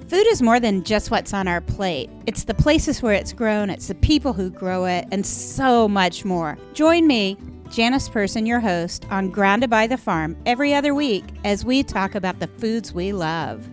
Food is more than just what's on our plate. It's the places where it's grown, it's the people who grow it, and so much more. Join me, Janice Person, your host, on Grounded by the Farm every other week as we talk about the foods we love.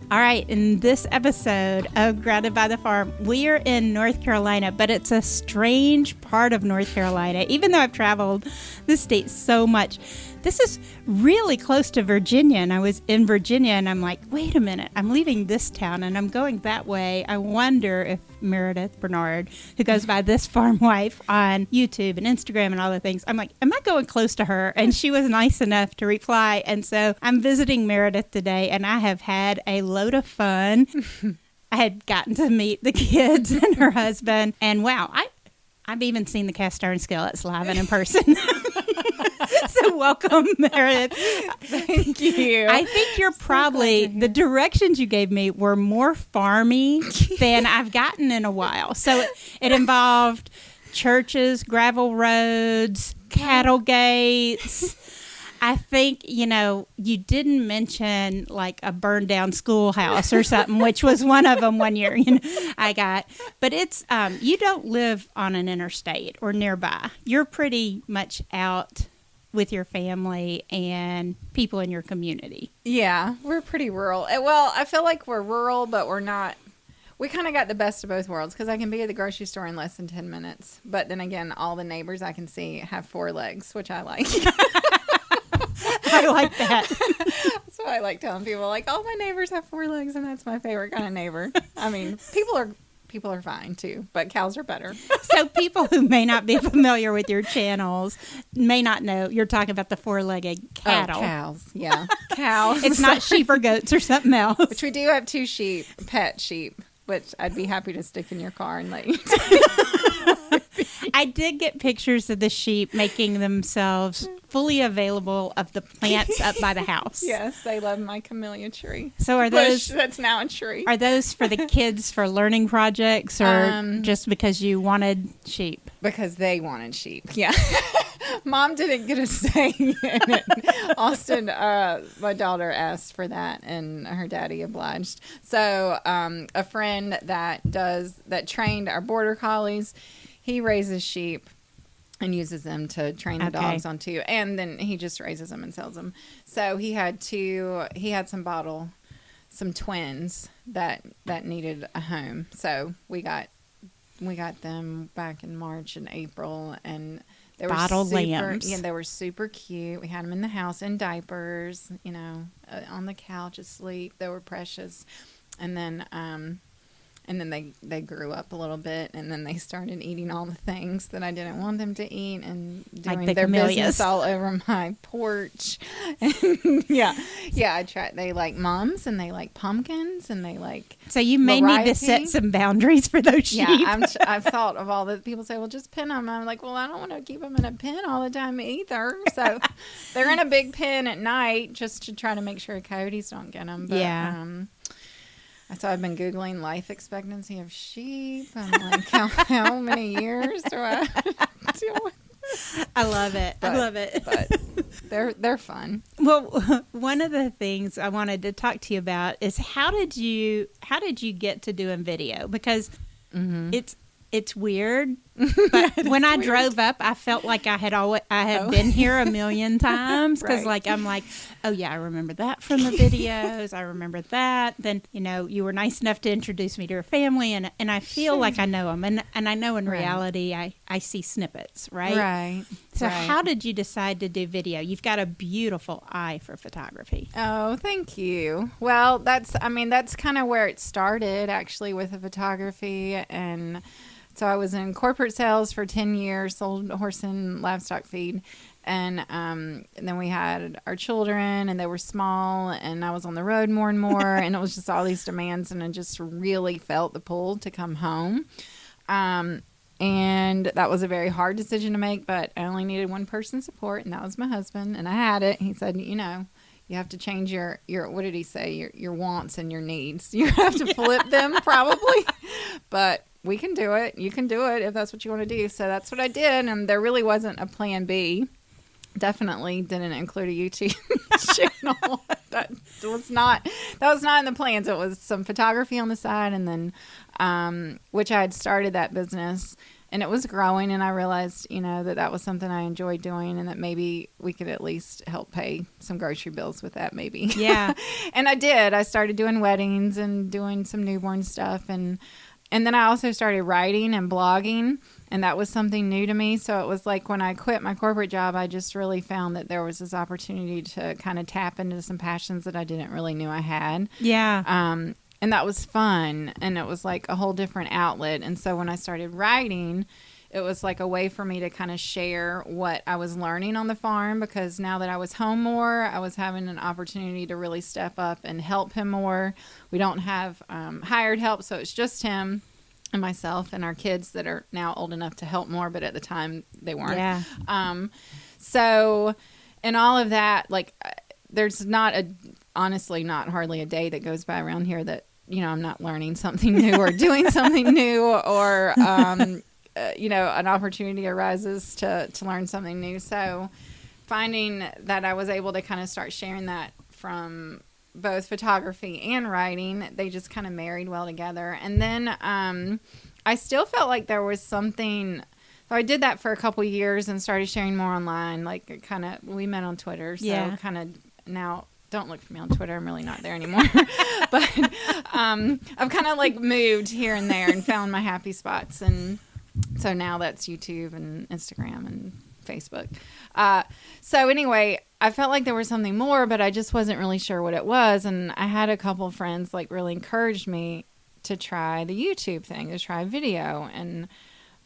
All right, in this episode of Grounded by the Farm, we are in North Carolina, but it's a strange part of North Carolina. Even though I've traveled this state so much, this is really close to Virginia, and I was in Virginia, and I'm like, wait a minute, I'm leaving this town, and I'm going that way. I wonder if Meredith Bernard, who goes by This Farm Wife on YouTube and Instagram and all the things, I'm like, am I going close to her? And she was nice enough to reply, and so I'm visiting Meredith today, and I have had a load of fun. I had gotten to meet the kids and her husband, and wow, I've even seen the cast iron skillets live and in person. So welcome, Meredith. Thank you. I think you're probably, the directions you gave me were more farmy than I've gotten in a while. So it involved churches, gravel roads, cattle gates. I think, you didn't mention like a burned down schoolhouse or something, which was one of them one year, I got. But it's, you don't live on an interstate or nearby. You're pretty much out with your family and people in your community. Yeah, we're pretty rural. Well, I feel like we're rural, but we're not. We kind of got the best of both worlds because I can be at the grocery store in less than 10 minutes. But then again, all the neighbors I can see have 4 legs, which I like. I like that. That's what I like telling people. Like, all my neighbors have 4 legs, and that's my favorite kind of neighbor. I mean, people are fine too, but cows are better. So people who may not be familiar with your channels may not know you're talking about the 4-legged cattle. Oh, cows, yeah. Cows. It's not sheep or goats or something else. Which we do have 2 sheep, pet sheep, which I'd be happy to stick in your car and let you I did get pictures of the sheep making themselves fully available of the plants up by the house. Yes, they love my camellia tree. So are those that's now a tree? Are those for the kids for learning projects or just because you wanted sheep? Because they wanted sheep. Yeah. Mom didn't get a say in it. Austin, my daughter, asked for that, and her daddy obliged. So a friend that trained our border collies, he raises sheep and uses them to train the dogs on too. And then he just raises them and sells them. So he had some twins that needed a home. So we got them back in March and April, and they were bottle lambs. Yeah, they were super cute. We had them in the house in diapers, on the couch asleep. They were precious. And then they grew up a little bit, and then they started eating all the things that I didn't want them to eat and doing their business all over my porch. And I tried. They like mums, and they like pumpkins, and they like. So you may need to set some boundaries for those sheep. Yeah, I've thought of all the people say, well, just pin them. I'm like, well, I don't want to keep them in a pen all the time either. So they're in a big pen at night just to try to make sure coyotes don't get them. But, yeah. So I've been Googling life expectancy of sheep. I'm like, how many years do I deal with? I love it. I love it. But they're fun. Well, one of the things I wanted to talk to you about is how did you get to doing video? Because it's weird. But when I drove up, I felt like I had been here a million times because I'm like, oh yeah, I remember that from the videos. I remember that. Then, you were nice enough to introduce me to your family, and I feel like I know them. And I know in reality, I see snippets, right? Right. So how did you decide to do video? You've got a beautiful eye for photography. Oh, thank you. Well, that's kind of where it started, actually, with the photography. And so I was in corporate sales for 10 years, sold horse and livestock feed. And then we had our children, and they were small, and I was on the road more and more, and it was just all these demands, and I just really felt the pull to come home. And that was a very hard decision to make, but I only needed one person's support, and that was my husband, and I had it. He said, you have to change your what did he say, your wants and your needs. You have to flip them probably, but we can do it. You can do it if that's what you want to do. So that's what I did, and there really wasn't a plan B. Definitely didn't include a YouTube channel. That was was not in the plans. It was some photography on the side, and then which I had started that business, and it was growing, and I realized, that was something I enjoyed doing, and that maybe we could at least help pay some grocery bills with that, maybe. Yeah. And I did. I started doing weddings and doing some newborn stuff, and then I also started writing and blogging, and that was something new to me. So it was like when I quit my corporate job, I just really found that there was this opportunity to kind of tap into some passions that I didn't really knew I had. Yeah. And that was fun, and it was like a whole different outlet. And so when I started writing, it was like a way for me to kind of share what I was learning on the farm, because now that I was home more, I was having an opportunity to really step up and help him more. We don't have hired help, so it's just him and myself and our kids that are now old enough to help more, but at the time they weren't. Yeah. So in all of that, like, there's honestly not hardly a day that goes by around here that, I'm not learning something new or doing something new, or, an opportunity arises to learn something new. So finding that I was able to kind of start sharing that from both photography and writing, they just kind of married well together. And then I still felt like there was something. So I did that for a couple years and started sharing more online. Like, we met on Twitter. So kind of now, don't look for me on Twitter. I'm really not there anymore. But I've kind of like moved here and there and found my happy spots. And so now that's YouTube and Instagram and Facebook. So anyway, I felt like there was something more, but I just wasn't really sure what it was. And I had a couple friends like really encouraged me to try the YouTube thing, to try video. And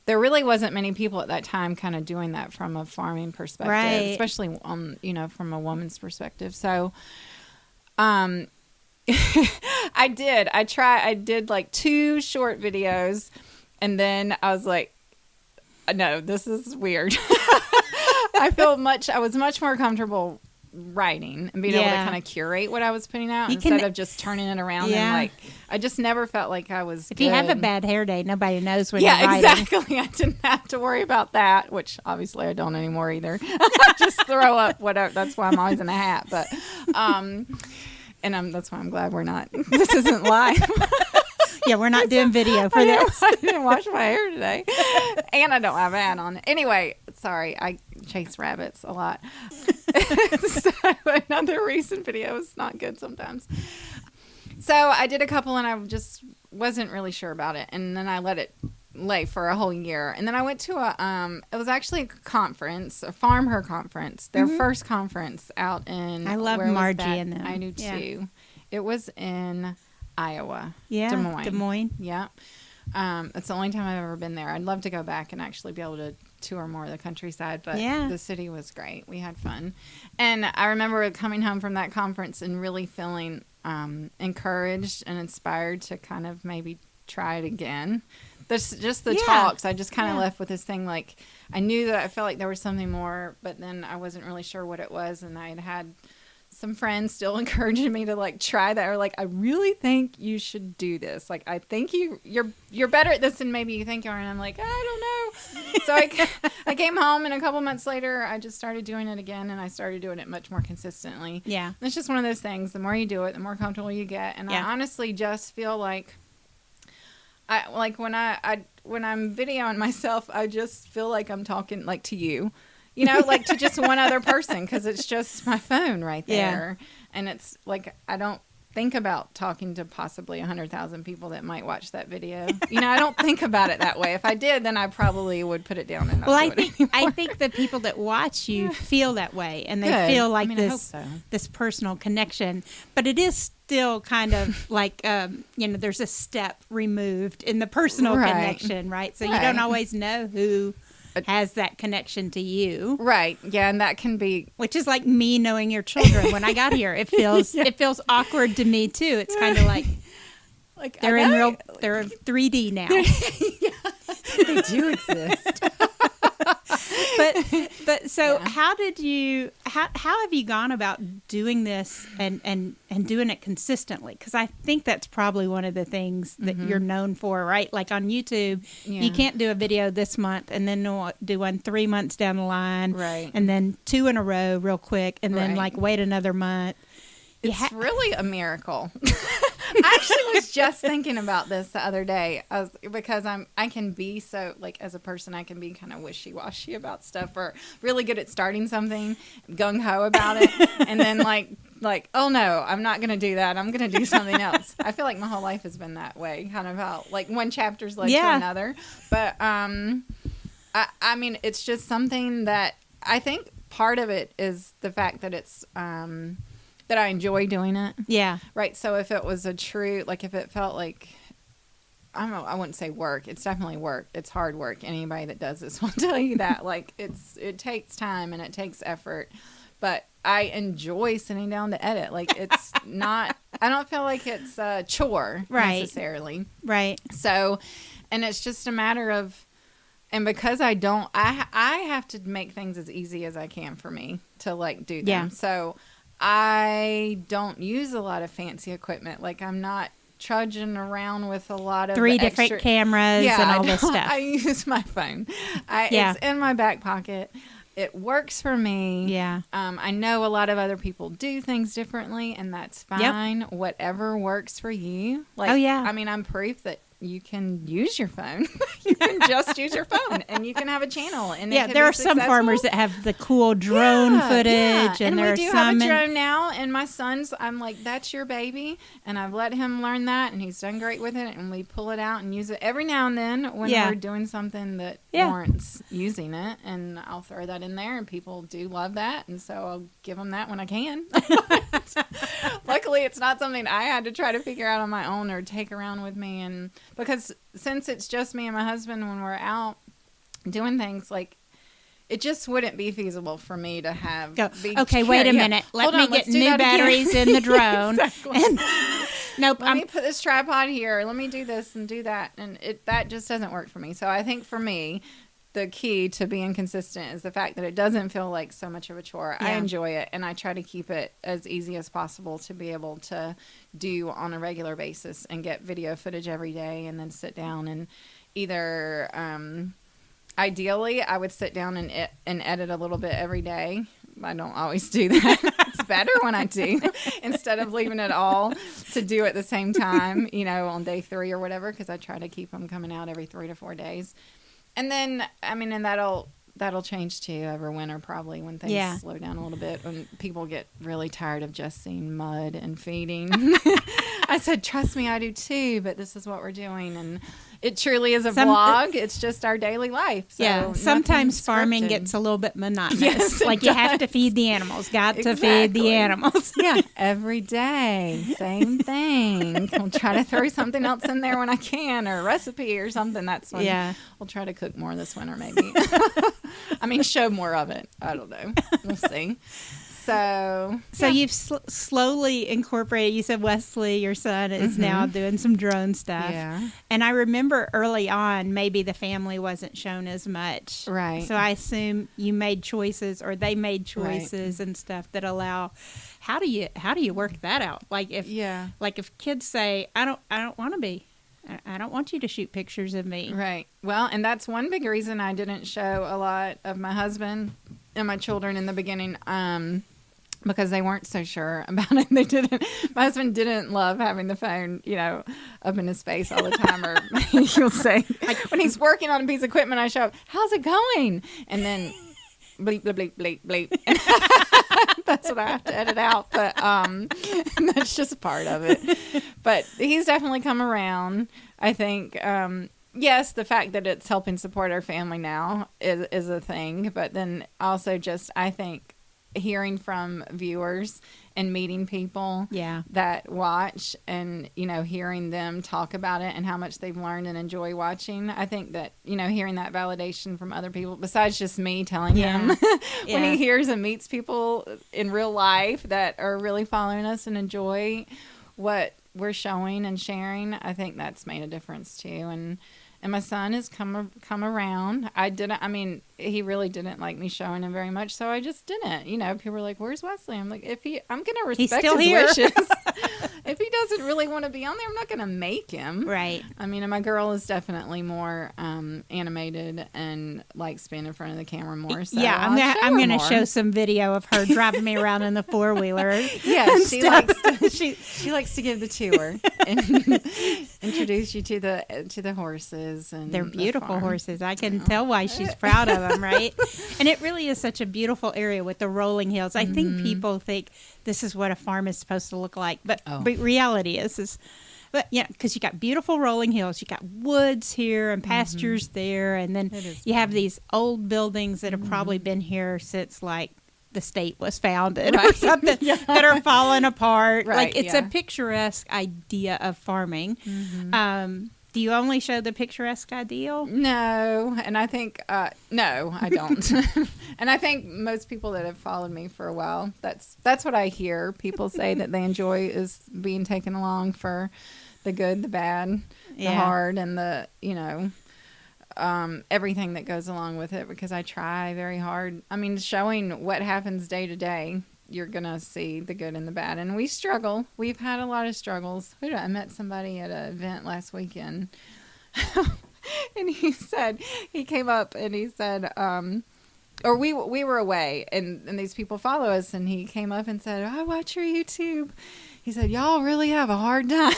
there really wasn't many people at that time kind of doing that from a farming perspective, right, especially from a woman's perspective. So I did like 2 short videos, and then I was like, no, this is weird. I was much more comfortable writing and being able to kind of curate what I was putting out instead of just turning it around. And like, I just never felt like I was If you have a bad hair day, nobody knows when you're writing. Yeah, exactly. I didn't have to worry about that, which obviously I don't anymore either. I just throw up whatever. That's why I'm always in a hat. But, that's why I'm glad this isn't live. Yeah, we're not doing video for this. I didn't wash my hair today. And I don't have a hat on. Anyway, sorry, I chase rabbits a lot. So another recent video is not good sometimes. So I did a couple, and I just wasn't really sure about it. And then I let it lay for a whole year. And then I went to it was actually a conference, a Farm Her conference, their first conference out in. I love Margie and them. I do too. It was in Iowa. Yeah. Des Moines. Yeah. It's the only time I've ever been there. I'd love to go back and actually be able to tour more of the countryside, but the city was great. We had fun. And I remember coming home from that conference and really feeling encouraged and inspired to kind of maybe try it again. Just the talks. I just kind of left with this thing, like, I knew that I felt like there was something more, but then I wasn't really sure what it was. And I had some friends still encouraging me to like try that, or like, I really think you should do this. Like, I think you're better at this than maybe you think you are. And I'm like, I don't know. So I came home, and a couple months later, I just started doing it again, and I started doing it much more consistently. Yeah. It's just one of those things. The more you do it, the more comfortable you get. And I honestly just feel like when I'm videoing myself, I just feel like I'm talking like to you. Like to just one other person, because it's just my phone right there. Yeah. And it's like, I don't think about talking to possibly 100,000 people that might watch that video. I don't think about it that way. If I did, then I probably would put it down and not do it anymore. I think the people that watch you feel that way, and they feel like this personal connection. But it is still kind of like, there's a step removed in the personal connection, right? So you don't always know who has that connection to you, right? Yeah, and that can be, which is like me knowing your children. When I got here, it feels it feels awkward to me too. It's kind of like they're they're 3D now. They do exist. But so how have you gone about doing this and doing it consistently? Because I think that's probably one of the things that you're known for, right? Like on YouTube, you can't do a video this month and then do one 3 months down the line, right? And then 2 in a row real quick, and then like wait another month. It's really a miracle. I actually was just thinking about this the other day because I can be so, like, as a person, I can be kind of wishy-washy about stuff, or really good at starting something, gung-ho about it, and then like, oh no, I'm not going to do that. I'm going to do something else. I feel like my whole life has been that way, kind of how, like, one chapter's led to another. But, I mean, it's just something that I think part of it is the fact that it's, that I enjoy doing it. Yeah. Right. So if it was a true, like, if it felt like, I don't know, I wouldn't say work. It's definitely work. It's hard work. Anybody that does this will tell you that. Like, it takes time and it takes effort, but I enjoy sitting down to edit. Like, it's not, I don't feel like it's a chore necessarily. Right. So, and it's just a matter of, and because I have to make things as easy as I can for me to, like, do them. Yeah. So I don't use a lot of fancy equipment. Like, I'm not trudging around with a lot of 3 different cameras and all this stuff. I use my phone. It's in my back pocket. It works for me. Yeah. I know a lot of other people do things differently, and that's fine. Yep. Whatever works for you. Like, I mean, I'm proof that you can use your phone. You can just use your phone, and you can have a channel. And there are some farmers that have the cool drone footage, and there we do have a drone now. And my son's, I'm like, that's your baby, and I've let him learn that, and he's done great with it. And we pull it out and use it every now and then when we're doing something that warrants using it, and I'll throw that in there, and people do love that, and so I'll give them that when I can. Luckily, it's not something I had to try to figure out on my own or take around with me, and because since it's just me and my husband when we're out doing things, like, it just wouldn't be feasible for me to have. Wait a minute. Let me get new batteries in the drone. Exactly. Nope. Let me put this tripod here. Let me do this and do that, and that just doesn't work for me. So I think for me, the key to being consistent is the fact that it doesn't feel like so much of a chore. I enjoy it, and I try to keep it as easy as possible to be able to do on a regular basis and get video footage every day, and then sit down and either ideally I would sit down and edit a little bit every day. I don't always do that. It's better when I do, instead of leaving it all to do at the same time, on day 3 or whatever, because I try to keep them coming out every 3 to 4 days. And then, I mean, and that'll change too over winter, probably, when things slow down a little bit, when people get really tired of just seeing mud and feeding. I said, trust me, I do too, but this is what we're doing. And it truly is a vlog. It's just our daily life. So sometimes farming gets a little bit monotonous. Yes, like, you have to feed the animals. To feed the animals. Every day, same thing. I'll try to throw something else in there when I can, or a recipe or something. That's when we'll try to cook more this winter, maybe. I mean, show more of it. I don't know. We'll see. So you've slowly incorporated. You said Wesley, your son, is now doing some drone stuff. Yeah. And I remember early on, maybe the family wasn't shown as much. Right. So I assume you made choices, or they made choices and stuff that allow. How do you work that out? Like, if kids say, I don't want to be. I don't want you to shoot pictures of me. Right. Well, and that's one big reason I didn't show a lot of my husband and my children in the beginning, because they weren't so sure about it. My husband didn't love having the phone, up in his face all the time. Or he'll say, like, when he's working on a piece of equipment, I show up, how's it going? And then bleep, bleep, bleep, bleep, bleep. That's what I have to edit out. But that's just part of it. But he's definitely come around. I think, yes, the fact that it's helping support our family now is a thing. But then also just, I think, hearing from viewers and meeting people that watch, and hearing them talk about it and how much they've learned and enjoy watching. I think that hearing that validation from other people besides just me telling him when he hears and meets people in real life that are really following us and enjoy what we're showing and sharing, I think that's made a difference too. And my son has come around. He really didn't like me showing him very much, so I just didn't. People were like, "Where's Wesley?" I'm like, I'm going to respect his wishes. If he doesn't really want to be on there, I'm not going to make him. Right. I mean, and my girl is definitely more animated and likes being in front of the camera more. So yeah, I'm going to show some video of her driving me around in the 4-wheeler. Yeah, she likes to give the tour and introduce you to the horses, and they're beautiful horses. I can tell why she's proud of them, right? And it really is such a beautiful area with the rolling hills. I think people think this is what a farm is supposed to look like, but reality is. But yeah, because you got beautiful rolling hills, you got woods here and pastures there, and then you have these old buildings that have probably been here since like the state was founded or something that are falling apart. Like it's a picturesque idea of farming. Do you only show the picturesque ideal? No, and I think no, I don't. And I think most people that have followed me for a while, that's what I hear people say that they enjoy, is being taken along for the good, the bad, the hard, and the everything that goes along with it, because I try very hard. I mean, showing what happens day to day, you're going to see the good and the bad. And we struggle. We've had a lot of struggles. I met somebody at an event last weekend. And he came up and he said, or we were away, and these people follow us, and he came up and said, I watch your YouTube. He said, y'all really have a hard time.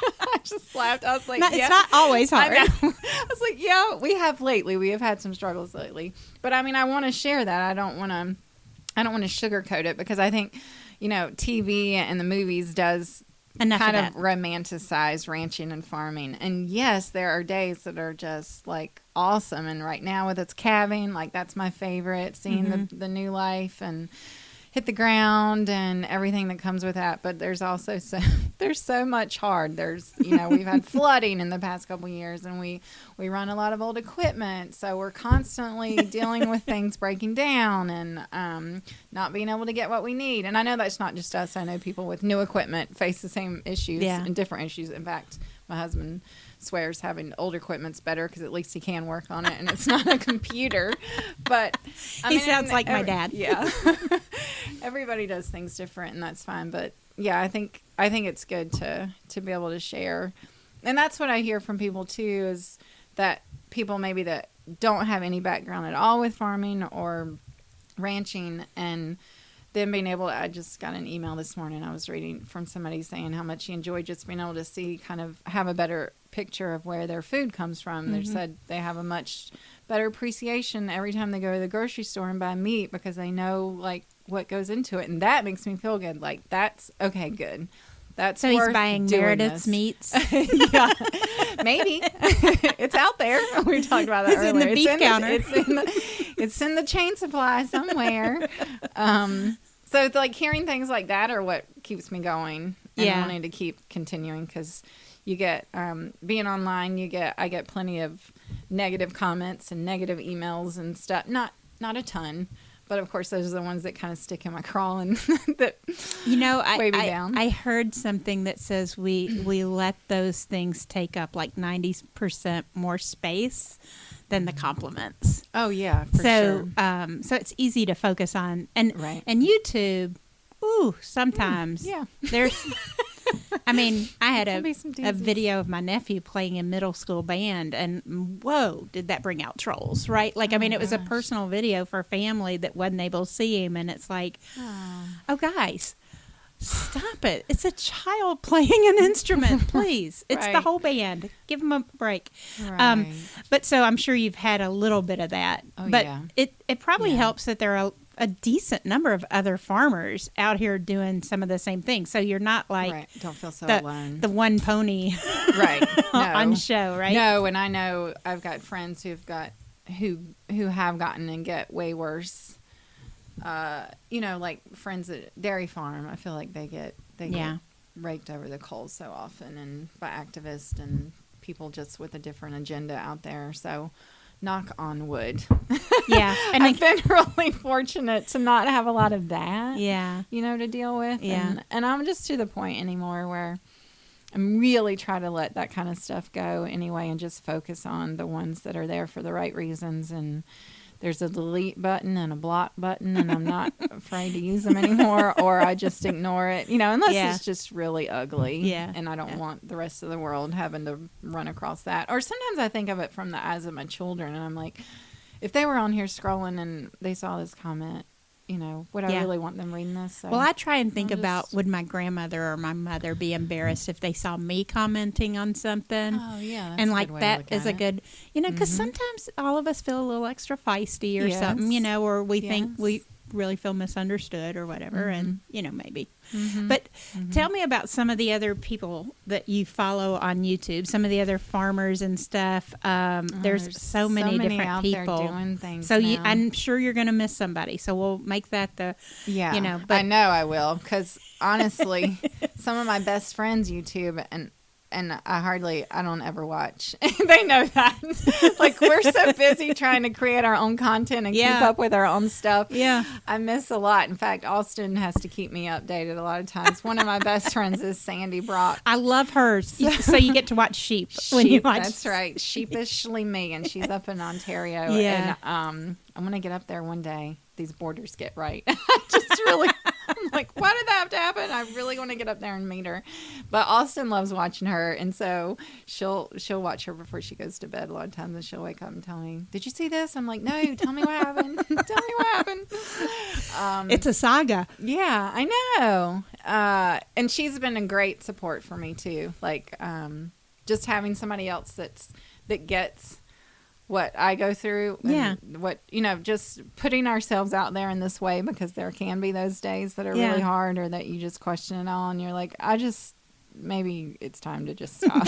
I just laughed. I was like, it's not always hard. I know. I was like, yeah, we have lately. We have had some struggles lately. But I mean, I want to share that. I don't want to sugarcoat it, because I think, TV and the movies does kind of romanticize ranching and farming. And yes, there are days that are just like awesome. And right now with its calving, like that's my favorite, seeing the new life and hit the ground and everything that comes with that. But there's also there's so much hard. There's, we've had flooding in the past couple of years, and we run a lot of old equipment. So we're constantly dealing with things breaking down and not being able to get what we need. And I know that's not just us. I know people with new equipment face the same issues and different issues. In fact, my husband swears having older equipment's better, because at least he can work on it and it's not a computer. But he sounds like my dad. Yeah. Everybody does things different, and that's fine. But yeah, I think it's good to be able to share. And that's what I hear from people too, is that people maybe that don't have any background at all with farming or ranching, and then being able to, I just got an email this morning. I was reading from somebody saying how much he enjoyed just being able to see, kind of have a better picture of where their food comes from. They said they have a much better appreciation every time they go to the grocery store and buy meat, because they know like what goes into it. And that makes me feel good. Like, that's okay, good. That's so he's buying Meredith's meats. Yeah, maybe it's out there. We talked about that earlier. In the beef counter. It's in the chain supply somewhere. So like hearing things like that are what keeps me going and wanting to keep continuing, because you get being online. I get plenty of negative comments and negative emails and stuff. Not a ton. But of course, those are the ones that kind of stick in my craw and that weigh me down. I heard something that says we let those things take up like 90% more space than the compliments. Oh yeah, for sure. So it's easy to focus on, and YouTube. Ooh, sometimes there's. I mean, I had a video of my nephew playing in middle school band, and whoa, did that bring out trolls, right? Like, it was a personal video for a family that wasn't able to see him, and it's like, oh, guys, stop it. It's a child playing an instrument, please. It's the whole band. Give them a break. Right. But so I'm sure you've had a little bit of that. Oh, but yeah. It probably helps that there are a decent number of other farmers out here doing some of the same things. So you're not like don't feel so alone. The one pony on show, right? No, and I know I've got friends who have gotten and get way worse. Like friends at Dairy Farm, I feel like they get raked over the coals so often, and by activists and people just with a different agenda out there. So knock on wood. Yeah. And I've been really fortunate to not have a lot of that. Yeah. To deal with. Yeah. And I'm just to the point anymore where I'm really trying to let that kind of stuff go anyway, and just focus on the ones that are there for the right reasons and there's a delete button and a block button, and I'm not afraid to use them anymore, or I just ignore it, unless it's just really ugly. Yeah. And I don't want the rest of the world having to run across that. Or sometimes I think of it from the eyes of my children, and I'm like, if they were on here scrolling and they saw this comment, would I really want them reading this? So well, I try and think about, would my grandmother or my mother be embarrassed if they saw me commenting on something? Oh, yeah. And like that is a good, because sometimes all of us feel a little extra feisty or something, or we think we really feel misunderstood or whatever, and maybe. But tell me about some of the other people that you follow on YouTube, some of the other farmers and stuff. There's so many different out people there doing things so now. I'm sure you're going to miss somebody, so we'll make that the but I know I will, because honestly some of my best friends YouTube, and I don't ever watch. They know that. Like, we're so busy trying to create our own content and keep up with our own stuff. Yeah. I miss a lot. In fact, Austin has to keep me updated a lot of times. One of my best friends is Sandy Brock. I love her. So you get to watch sheep when you watch. That's right. Sheepishly me, and she's up in Ontario. Yeah. And I'm going to get up there one day. These borders get right. I'm like, why did that have to happen? I really want to get up there and meet her. But Austin loves watching her, and so she'll watch her before she goes to bed a lot of times, and she'll wake up and tell me, did you see this? I'm like, no, tell me what happened. Tell me what happened. It's a saga. Yeah, I know. And she's been a great support for me too. Like, just having somebody else that gets what I go through. And what, just putting ourselves out there in this way, because there can be those days that are really hard, or that you just question it all and you're like, maybe it's time to just stop.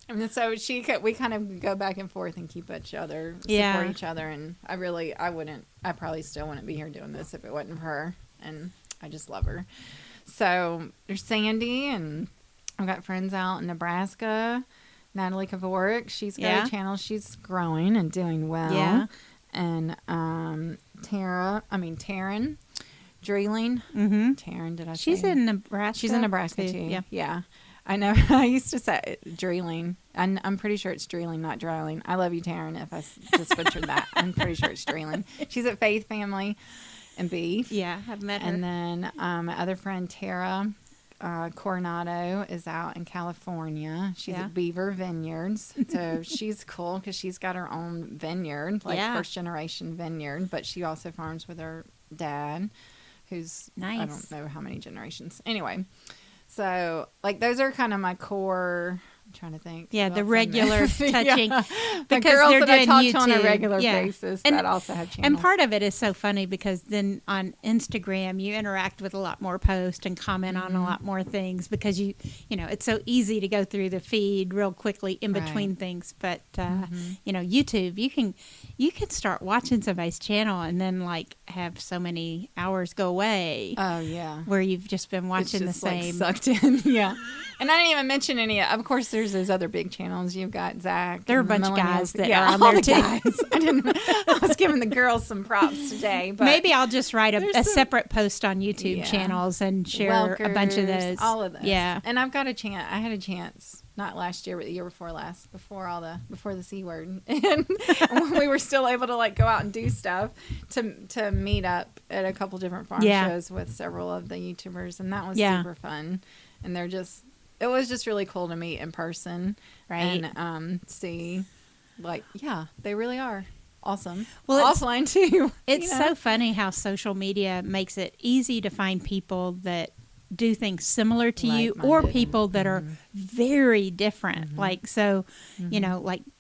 And so we kind of go back and forth and keep each other, support each other. And I probably still wouldn't be here doing this if it wasn't for her. And I just love her. So there's Sandy, and I've got friends out in Nebraska. Natalie Kavorik, she's got a channel. She's growing and doing well. Yeah. And Taryn Dreeling. Mm-hmm. Taryn, did I say? She's in Nebraska. She's in Nebraska too. Yeah. Yeah. I know. I used to say Dreeling. I'm pretty sure it's Dreeling, not Dryling. I love you, Taryn, if I just butchered that. I'm pretty sure it's Dreeling. She's at Faith Family and Beef. Yeah, I've met her. And then my other friend, Tara Coronado, is out in California. She's at Beaver Vineyards. So she's cool because she's got her own vineyard, first generation vineyard, but she also farms with her dad, who's nice. I don't know how many generations. Anyway, so those are kind of my core. I'm trying to think. Yeah, the regular touching. The girls that I talk to on a regular basis that also have channels. And part of it is so funny because then on Instagram you interact with a lot more posts and comment on a lot more things, because it's so easy to go through the feed real quickly in between things. But YouTube, you can start watching somebody's channel and then have so many hours go away. Oh yeah, where you've just been watching the same, sucked in. Yeah. And I didn't even mention any. Of course, there's those other big channels. You've got Zach. There are a bunch of guys that are on there too. I was giving the girls some props today. But maybe I'll just write a separate post on YouTube channels and share a bunch of those. All of those. Yeah. And I've got a chance. I had a chance, not last year, but the year before last, before the C word, and when we were still able to go out and do stuff, to meet up at a couple different farm shows with several of the YouTubers, and that was super fun. And it was just really cool to meet in person, right? And see, they really are awesome. Well, offline too. It's so funny how social media makes it easy to find people that do things similar to you, or people that are very different.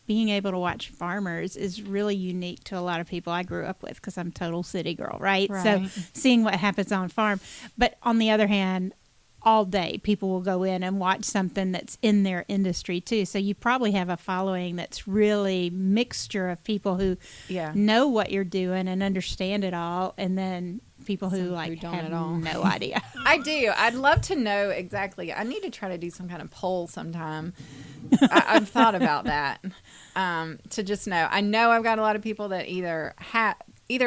Being able to watch farmers is really unique to a lot of people I grew up with, because I'm total city girl, right? So seeing what happens on farm. But on the other hand, all day people will go in and watch something that's in their industry too. So you probably have a following that's really mixture of people who know what you're doing and understand it all, and then people who have no idea. I do. I'd love to know exactly. I need to try to do some kind of poll sometime. I've thought about that, to just know. I know I've got a lot of people that either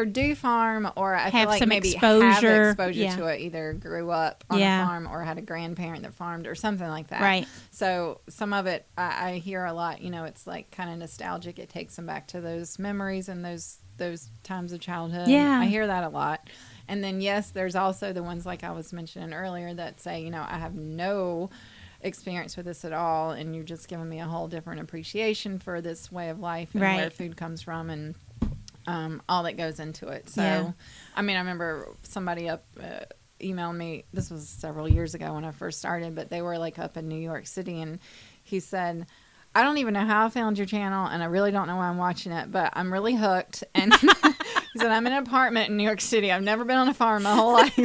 do farm, or I feel like maybe have exposure to it, either grew up on a farm or had a grandparent that farmed or something like that. Right. So some of it I hear a lot, it's kind of nostalgic. It takes them back to those memories and those those times of childhood. Yeah. I hear that a lot. And then, yes, there's also the ones like I was mentioning earlier that say, you know, I have no experience with this at all, and you're just giving me a whole different appreciation for this way of life and where food comes from and all that goes into it. So, I mean, I remember somebody emailed me, this was several years ago when I first started, but they were like up in New York City, and he said, I don't even know how I found your channel, and I really don't know why I'm watching it, but I'm really hooked. And he said, I'm in an apartment in New York City. I've never been on a farm my whole life,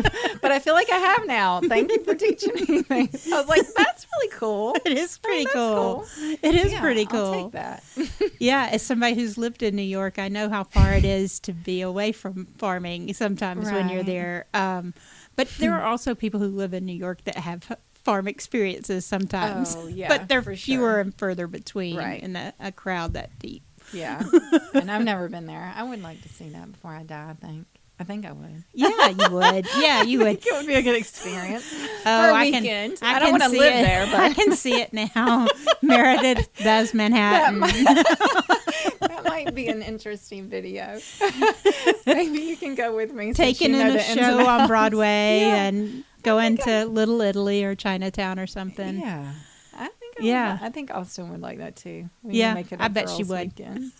but I feel like I have now. Thank you for teaching me things. I was like, that's really cool. It is pretty cool. It is pretty cool. I'll take that. Yeah, as somebody who's lived in New York, I know how far it is to be away from farming sometimes when you're there. But there are also people who live in New York that have farm experiences sometimes. Oh, yeah, but they're for fewer sure. and further between in a crowd that deep. Yeah. And I've never been there. I would like to see that before I die, I think I would. Yeah, you would. Yeah, you would. I think it would be a good experience for a weekend. I don't want to live there, but I can see it now. Meredith does Manhattan. That might be an interesting video. Maybe you can go with me. Taking in a show on Broadway Yeah. and going to Little Italy or Chinatown or something. Yeah. I think Austin would like that too. We Yeah, make it I bet she would. Weekend.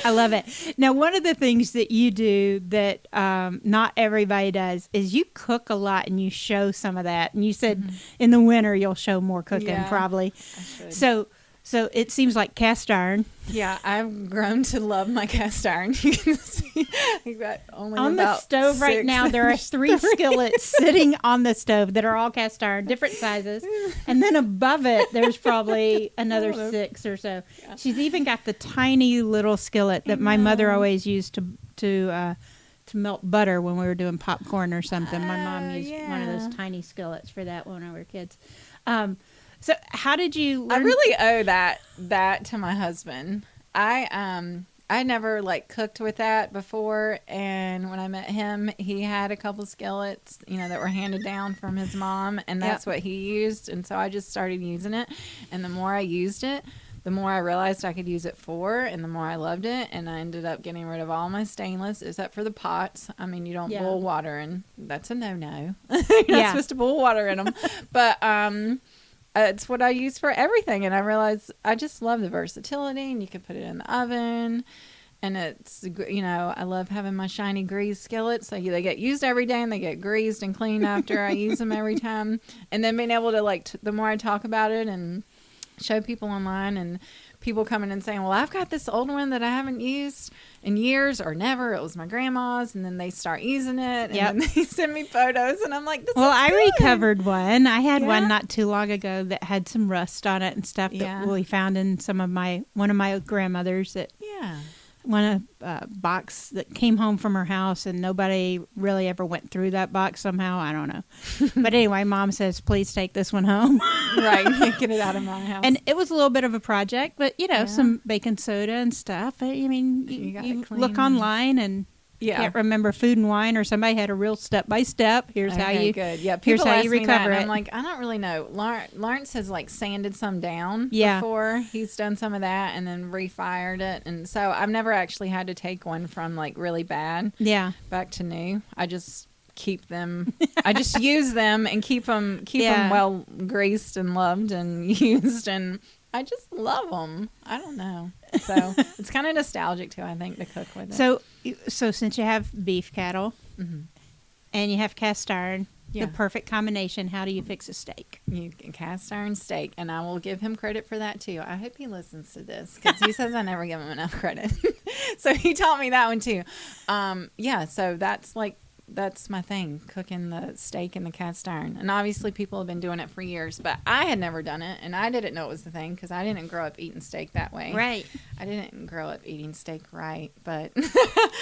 I love it. Now, one of the things that you do that not everybody does is you cook a lot and you show some of that. And you said in the winter you'll show more cooking probably. I should. So it seems like cast iron. Yeah, I've grown to love my cast iron. You can see I've got only on the stove right now. There are 3 skillets sitting on the stove that are all cast iron, different sizes, and then above it there's probably another 6 or so. Yeah. She's even got the tiny little skillet that my mother always used to melt butter when we were doing popcorn or something. My mom used one of those tiny skillets for that when we were kids. So how did you learn? I really owe that to my husband. I never like cooked with that before, and when I met him, he had a couple skillets, that were handed down from his mom, and that's what he used, and so I just started using it, and the more I used it, the more I realized I could use it for, and the more I loved it, and I ended up getting rid of all my stainless, except for the pots. I mean, you don't boil water in. That's a no-no. You're not supposed to boil water in them, but it's what I use for everything, and I realized I just love the versatility, and you can put it in the oven, and it's, I love having my shiny greased skillets, so they get used every day, and they get greased and cleaned after I use them every time, and then being able to, the more I talk about it and show people online, and people coming and saying, well, I've got this old one that I haven't used in years or never. It was my grandma's, and then they start using it, and then they send me photos, and I'm like, this is I good. recovered one. I had one not too long ago that had some rust on it and stuff that we found in one of my grandmothers that won a box that came home from her house, and nobody really ever went through that box somehow. I don't know. But anyway, Mom says, please take this one home. Right. Get it out of my house. And it was a little bit of a project, but, some baking soda and stuff. I mean, you look online and can't remember Food and Wine, or somebody had a real step-by-step. Here's how you good. Yeah, here's people how ask you me that, recover and it. I'm like, I don't really know. Lawrence has sanded some down before. He's done some of that and then refired it, and so I've never actually had to take one from really bad back to new. I just keep them. I just use them and keep them well greased and loved and used, and I just love them. I don't know. So it's kind of nostalgic too, I think, to cook with it. So since you have beef cattle and you have cast iron, the perfect combination, how do you fix a steak? You can cast iron steak, and I will give him credit for that too. I hope he listens to this, because he says I never give him enough credit. So he taught me that one too. So that's my thing, cooking the steak in the cast iron. And obviously people have been doing it for years, but I had never done it, and I didn't know it was the thing, because I didn't grow up eating steak that way. Right. I didn't grow up eating steak right, but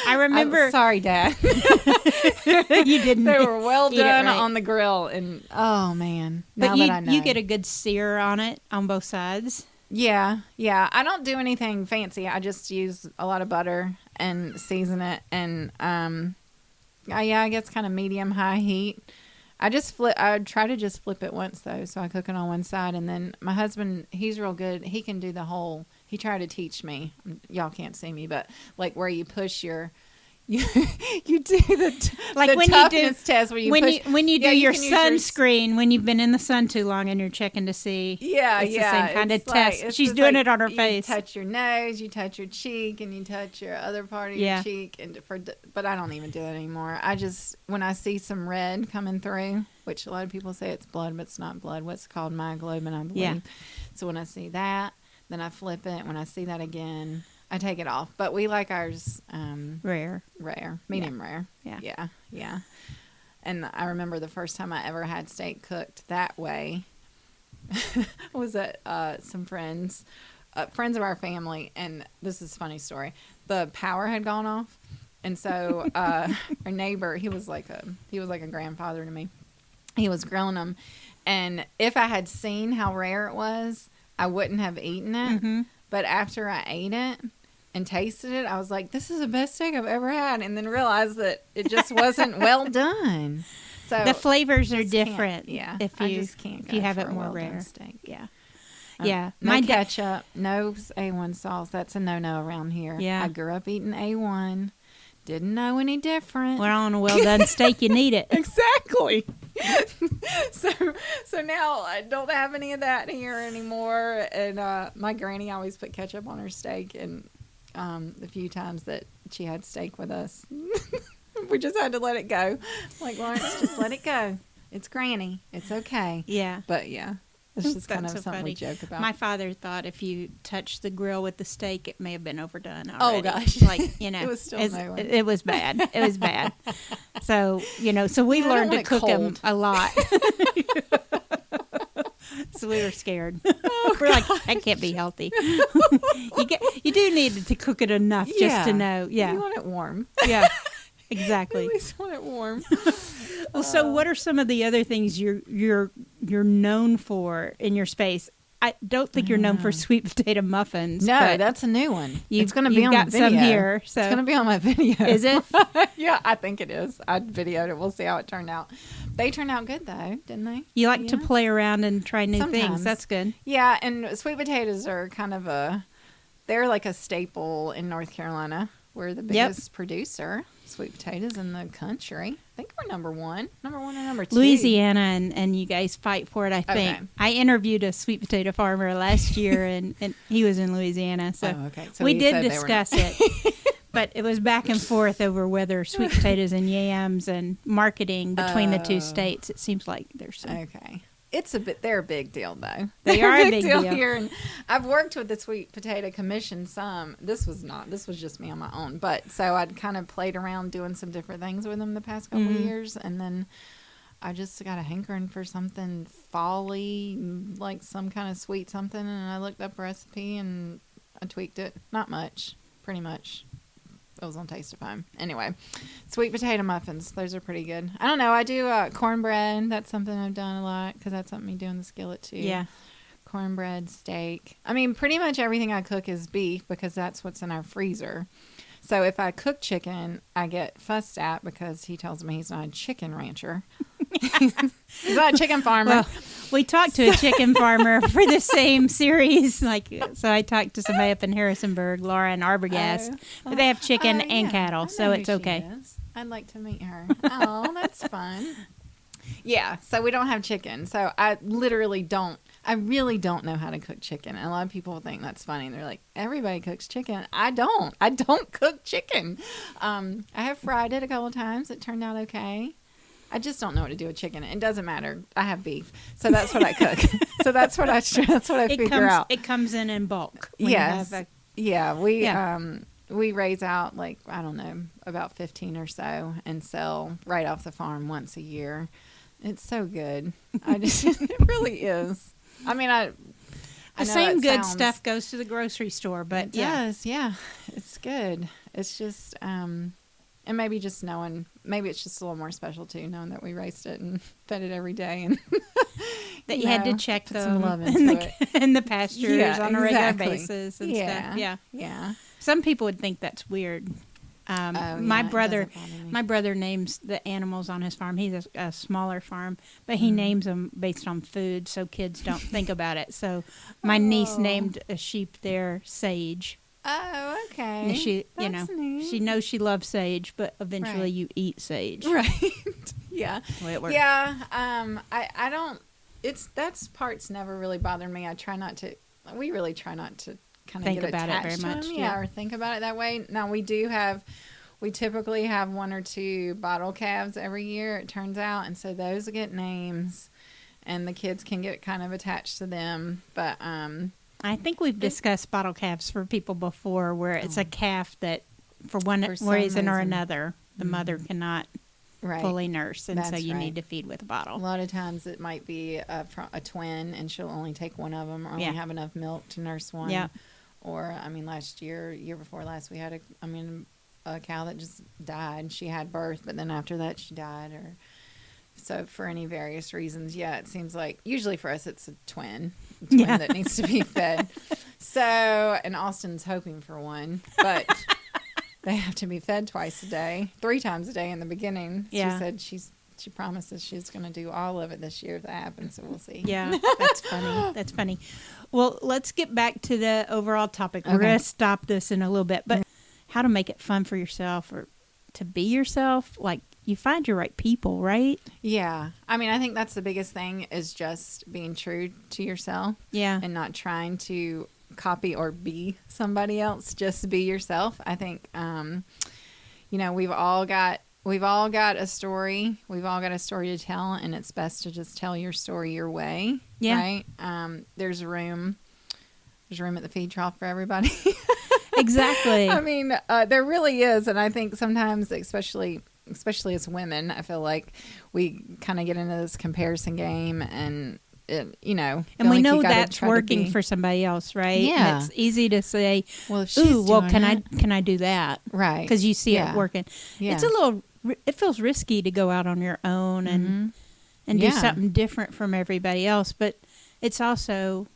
I remember. Sorry, Dad. You didn't. They were well done right. on the grill, and oh man, but that I know. You get a good sear on it on both sides. Yeah. I don't do anything fancy. I just use a lot of butter and season it, and I guess kind of medium high heat. I try to just flip it once though, so I cook it on one side, and then my husband, he's real good. He can do the whole He tried to teach me. Y'all can't see me, but like where you push your you do like the when toughness test where you push, when you do your can use your sunscreen when you've been in the sun too long and you're checking to see. It's the same kind of test. She's doing it on her face. You touch your nose, you touch your cheek, and you touch your other part of your cheek. But I don't even do it anymore. I just, when I see some red coming through, which a lot of people say it's blood, but it's not blood. What's called myoglobin, I believe. Yeah. So when I see that, then I flip it. When I see that again, I take it off. But we like ours rare, medium rare. Yeah. And I remember the first time I ever had steak cooked that way was at some friends of our family. And this is a funny story. The power had gone off. And so our neighbor, he was like a grandfather to me. He was grilling them. And if I had seen how rare it was, I wouldn't have eaten it. Mm-hmm. But after I ate it and tasted it, I was like, this is the best steak I've ever had. And then realized that it just wasn't well done. So the flavors are different. If you have it more rare. Steak. Yeah. No ketchup, no A1 sauce. That's a no-no around here. Yeah. I grew up eating A1. Didn't know any different. Well, on a well-done steak, you need it. Exactly. So now I don't have any of that here anymore. And my granny always put ketchup on her steak. And the few times that she had steak with us, we just had to let it go. Like, Lawrence, just let it go. It's Granny. It's okay. Yeah. But, yeah. It's just kind of something funny. we joke about. My father thought if you touched the grill with the steak, it may have been overdone Oh, already. gosh. Like, you know. It was still it was bad. It was bad. So, so we learned to cook them a lot. So we were scared. We're like, that can't be healthy. You do need to cook it enough just to know. Yeah. You want it warm. Yeah. Exactly. You at least want it warm. Well, so what are some of the other things you're known for in your space? I don't think you're known for sweet potato muffins. No, that's a new one. It's going to be on the video. Some here, so it's going to be on my video. Is it? Yeah, I think it is. I videoed it. We'll see how it turned out. They turned out good though, didn't they? You like to play around and try new things. That's good. Yeah, and sweet potatoes are kind of they're like a staple in North Carolina. We're the biggest producer of sweet potatoes in the country. I think we're number one or number two. Louisiana, and you guys fight for it, I think. Okay. I interviewed a sweet potato farmer last year, and he was in Louisiana. So, so we did discuss it. But it was back and forth over whether sweet potatoes and yams and marketing between the two states. It seems like there's some. Okay. They're a big deal, though. They are a big deal here. And I've worked with the Sweet Potato Commission some. This was just me on my own. But so I'd kind of played around doing some different things with them the past couple of years. And then I just got a hankering for something fall-y, like some kind of sweet something. And I looked up a recipe and I tweaked it. Not much. Pretty much. It was on Taste-O-Fime. Anyway, sweet potato muffins. Those are pretty good. I don't know. I do cornbread. That's something I've done a lot because that's something you do in the skillet too. Yeah. Cornbread, steak. I mean, pretty much everything I cook is beef because that's what's in our freezer. So if I cook chicken, I get fussed at because he tells me he's not a chicken rancher. He's not a chicken farmer. Well, we talked to a chicken farmer for the same series. So I talked to somebody up in Harrisonburg, Laura and Arbogast. But they have chicken and cattle, so it's okay. I'd like to meet her. Oh, that's fun. Yeah, so we don't have chicken. So I really don't know how to cook chicken. And a lot of people think that's funny. They're like, everybody cooks chicken. I don't cook chicken. I have fried it a couple of times. It turned out okay. I just don't know what to do with chicken. It doesn't matter. I have beef. So that's what I cook. So that's what I figure out. It comes in bulk. Yes. We raise out I don't know, about 15 or so and sell right off the farm once a year. It's so good. It really is. I mean, the same good stuff goes to the grocery store, but it does. Yeah, it's good. It's just, and maybe just knowing, maybe it's just a little more special too, knowing that we raised it and fed it every day, and that you had to check some love into in the pastures on a regular basis and stuff. Yeah. Some people would think that's weird. My it brother, doesn't bother me. my brother names the animals on his farm. He's a smaller farm, but he names them based on food, so kids don't think about it. So my niece named a sheep there Sage. Oh, okay. And she, That's neat. she knows she loves sage, but eventually Right. you eat sage. Right. Yeah. The way it works. Yeah. I don't. That's part's never really bothered me. We really try not to kind of Think get about it attached very to much, them, yeah. or think about it that way. Now we typically have 1 or 2 bottle calves every year. It turns out, and so those get names, and the kids can get kind of attached to them. But I think we've discussed bottle calves for people before, where it's a calf that, for one For some reason or reason. another, the mother cannot right. fully nurse, and so That's you right. need to feed with a A bottle. lot of times it might be a twin, and she'll only take one of them, or only Yeah. have enough milk to nurse one. Yeah. Or year before last, we had a cow that just died. She had birth, but then after that she died. Or so for any various reasons, yeah, it seems like usually for us it's a twin Yeah. that needs to be fed. So, and Austin's hoping for one, but they have to be fed twice a day, 3 times a day in the beginning. Yeah. She said she promises she's going to do all of it this year if that happens, so we'll see. Yeah, that's funny. That's funny. Well, let's get back to the overall topic. We're Okay. going to stop this in a little bit, but how to make it fun for yourself, or to be yourself. Like, you find your right people, right? Yeah. I think that's the biggest thing, is just being true to yourself Yeah. and not trying to copy or be somebody else. Just be yourself. I think, we've all got a story. We've all got a story to tell, and it's best to just tell your story your way. Yeah. Right. There's room at the feed trough for everybody. Exactly. There really is. And I think sometimes, especially as women, I feel like we kind of get into this comparison game, and And feel we like know you gotta that's try to working be- for somebody else, right? Yeah. And it's easy to say, Well, if she's ooh, well, doing can it- I do that? Right. Because you see Yeah. it working. Yeah. It's it feels risky to go out on your own and do Yeah. something different from everybody else, but it's also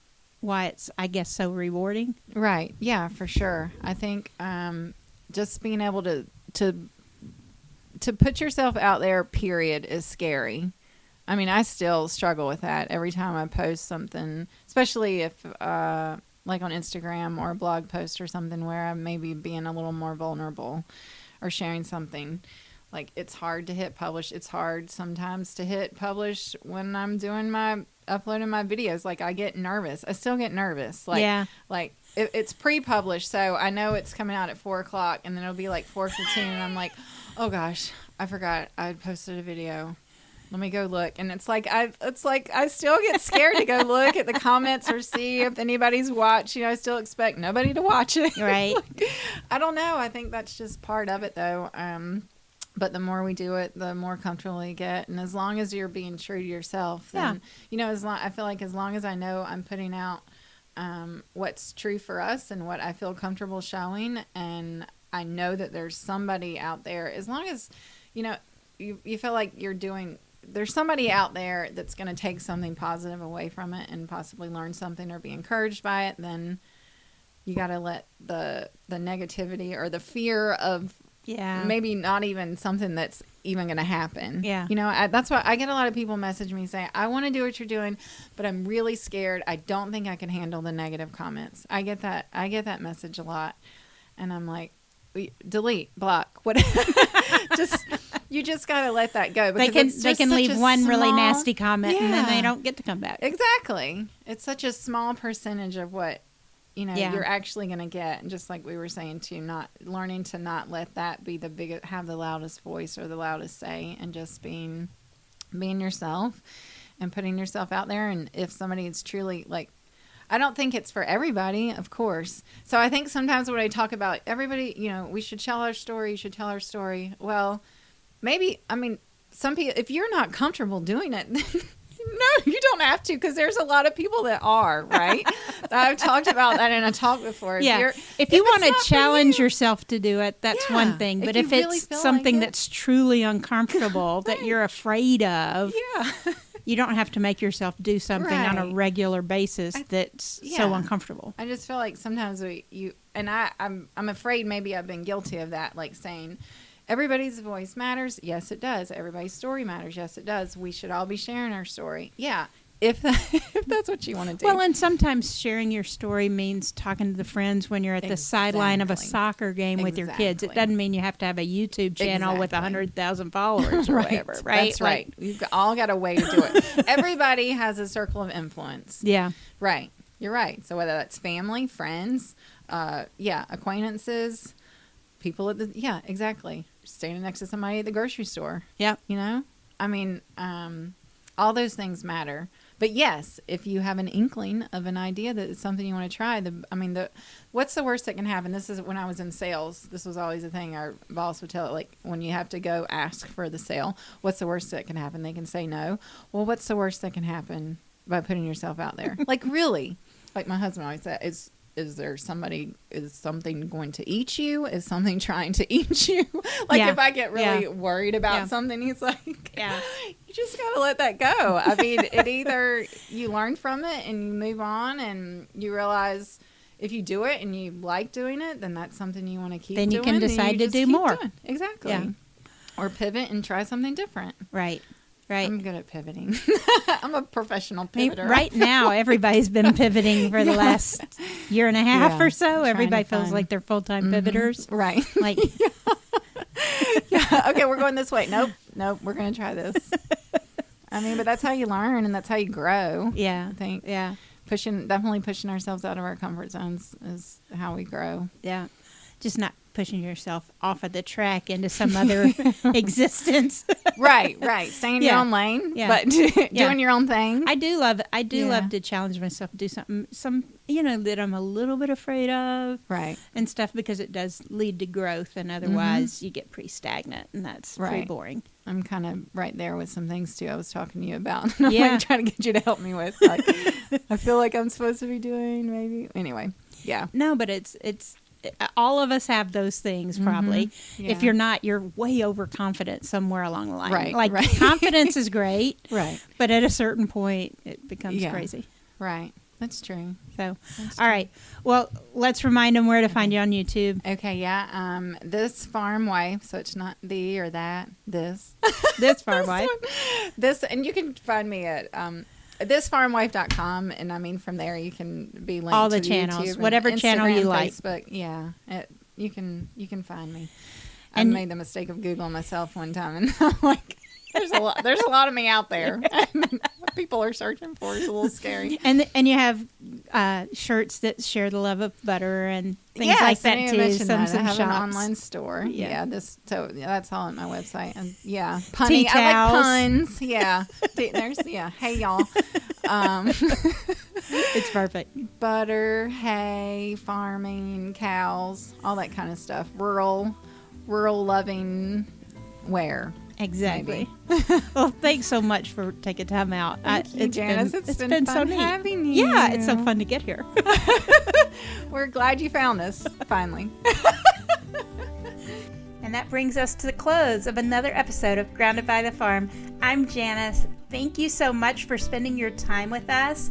why it's, I guess, so rewarding. Right. Yeah, for sure. I think just being able to put yourself out there, period, is scary. I still struggle with that every time I post something, especially if like on Instagram or a blog post or something where I may be being a little more vulnerable or sharing something. Like, it's hard to hit publish. It's hard sometimes to hit publish when I'm uploading my videos. Like, I get nervous. I still get nervous. Like, Yeah. Like, it's pre-published, so I know it's coming out at 4:00, and then it'll be like 4:15, and I'm like, oh gosh, I forgot I posted a video. Let me go look. And it's like I still get scared to go look at the comments or see if anybody's watched. I still expect nobody to watch it. Right. I don't know. I think that's just part of it, though. But the more we do it, the more comfortable you get. And as long as you're being true to yourself, then, I feel like as long as I know I'm putting out what's true for us and what I feel comfortable showing, and I know that there's somebody out there, as long as, you feel like there's somebody out there that's going to take something positive away from it and possibly learn something or be encouraged by it, then you got to let the negativity or the fear of maybe not even something that's even going to happen. Yeah. That's why I get a lot of people message me saying, I want to do what you're doing, but I'm really scared. I don't think I can handle the negative comments. I get that message a lot. And I'm like, delete, block, whatever. You just got to let that go. Because they can leave one really nasty comment and then they don't get to come back. Exactly. It's such a small percentage of what you're actually going to get. And just like we were saying too, not learning to not let that be have the loudest voice or the loudest say, and just being yourself and putting yourself out there. And if somebody is truly like, I don't think it's for everybody, of course. So I think sometimes when I talk about everybody, we should tell our story, you should tell our story. Well, maybe, some people, if you're not comfortable doing it, no, you don't have to, because there's a lot of people that are, right? I've talked about that in a talk before. If you want to challenge yourself to do it, that's one thing. But if really it's feel something like it- that's truly uncomfortable that you're afraid of, you don't have to make yourself do something on a Right. regular basis that's so yeah. uncomfortable. I just feel like sometimes I'm afraid maybe I've been guilty of that, like saying everybody's voice matters. Yes, it does. Everybody's story matters. Yes, it does. We should all be sharing our story. Yeah. If that's what you want to do. Well, and sometimes sharing your story means talking to the friends when you're at the sideline of a soccer game with your kids. It doesn't mean you have to have a YouTube channel with 100,000 followers or whatever, right? That's right. You've all got a way to do it. Everybody has a circle of influence. Yeah. Right. You're right. So whether that's family, friends, acquaintances, people exactly. Standing next to somebody at the grocery store. Yeah. You know? I mean, all those things matter. But yes, if you have an inkling of an idea that it's something you want to try, what's the worst that can happen? This is when I was in sales. This was always a thing our boss would tell it, like when you have to go ask for the sale, what's the worst that can happen? They can say no. Well, what's the worst that can happen by putting yourself out there? Like really, like my husband always said, is something going to eat you? Is something trying to eat you? If I get really worried about something, he's like, you just got to let that go. I mean, it either you learn from it and you move on and you realize if you do it and you like doing it, then that's something you want to keep doing. Then you can decide to do more. Exactly. Yeah. Or pivot and try something different. Right. Right. I'm good at pivoting. I'm a professional pivoter. Right now, everybody's been pivoting for the last year and a half or so. Everybody feels like they're full-time pivoters. Right. Like, okay, we're going this way. Nope, we're going to try this. I mean, but that's how you learn and that's how you grow. Yeah. I think. Yeah. Definitely pushing ourselves out of our comfort zones is how we grow. Yeah. Just not pushing yourself off of the track into some other existence. Right. Staying in your own lane, but doing your own thing. I do love to challenge myself to do something, that I'm a little bit afraid of. Right. And stuff because it does lead to growth and otherwise you get pretty stagnant and that's pretty boring. I'm kind of right there with some things too I was talking to you about. I'm like trying to get you to help me with. Like, I feel like I'm supposed to be doing maybe. Anyway, yeah. No, but it's all of us have those things probably. Yeah. If you're not, you're way overconfident somewhere along the line. Right. Confidence is great. Right. But at a certain point, it becomes crazy. Right. That's true. So, all right. Well, let's remind them where to find you on YouTube. Okay. Yeah. This Farm Wife. So it's not the or that. This. This Farm Wife. This, and you can find me at thisfarmwife.com, and I mean from there you can be linked all the to channels, YouTube whatever channel you like. Facebook, you can find me. I made the mistake of Googling myself one time, and I'm like, there's a lot of me out there. What people are searching for is a little scary. And you have shirts that share the love of butter and things like that too. I have shops. an online store. That's all on my website. And punny. Tea towels. I like puns. Yeah, there's Hey y'all. It's perfect. Butter, hay, farming, cows, all that kind of stuff. Rural loving wear. Exactly. Well, thanks so much for taking time out. Thank you, Janice. It's been fun so neat. Having you. Yeah, it's so fun to get here. We're glad you found us, finally. And that brings us to the close of another episode of Grounded by the Farm. I'm Janice. Thank you so much for spending your time with us.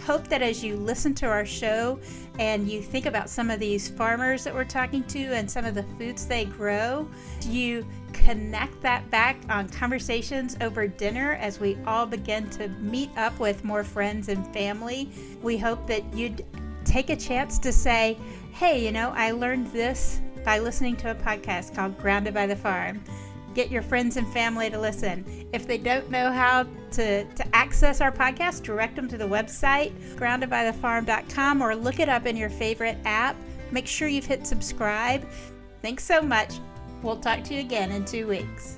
Hope that as you listen to our show and you think about some of these farmers that we're talking to and some of the foods they grow, you connect that back on conversations over dinner as we all begin to meet up with more friends and family. We hope that you'd take a chance to say, hey, I learned this by listening to a podcast called Grounded by the Farm. Get your friends and family to listen. If they don't know how to access our podcast, direct them to the website, groundedbythefarm.com, or look it up in your favorite app. Make sure you've hit subscribe. Thanks so much. We'll talk to you again in 2 weeks.